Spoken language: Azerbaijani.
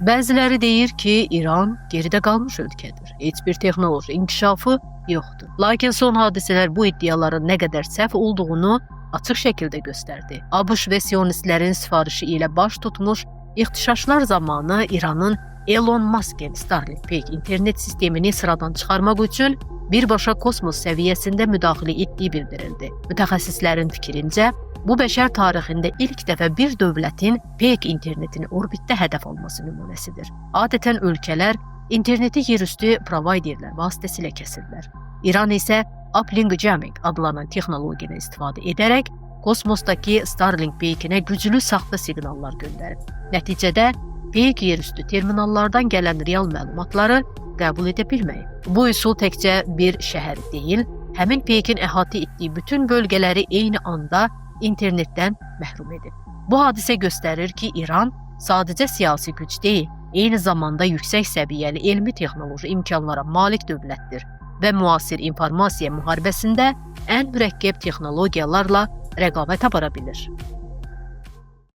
Bəziləri deyir ki, İran geridə qalmış ölkədir. Heç bir texnoloji inkişafı yoxdur. Lakin son hadisələr bu iddiaların nə qədər səhv olduğunu açıq şəkildə göstərdi. ABŞ və sionistlərin sifarişi ilə baş tutmuş ixtişaşlar zamanı İranın Elon Musk'in Starlink internet sistemini sıradan çıxarmaq üçün birbaşa kosmos səviyyəsində müdaxilə etdiyi bildirildi. Mütəxəssislərin fikrincə, bu bəşər tarixində ilk dəfə bir dövlətin peyk internetini orbitdə hədəf alması nümunəsidir. Adətən ölkələr interneti yerüstü provayderlər vasitəsilə kəsirlər. İran isə uplink jamming adlanan texnologiyanı istifadə edərək kosmosdakı Starlink peykinə güclü saxta siqnallar göndərib. Nəticədə peyk yerüstü terminallardan gələn real məlumatları qəbul edə bilməyib. Bu üsul təkcə bir şəhər deyil, həmin peykin əhatə etdiyi bütün bölgələri eyni anda internetdən məhrum edib. Bu hadisə göstərir ki, İran sadəcə siyasi güc deyil, eyni zamanda yüksək səviyyəli elmi texnoloji imkanlara malik dövlətdir və müasir informasiya müharibəsində ən mürəkkəb texnologiyalarla rəqabət apara bilir.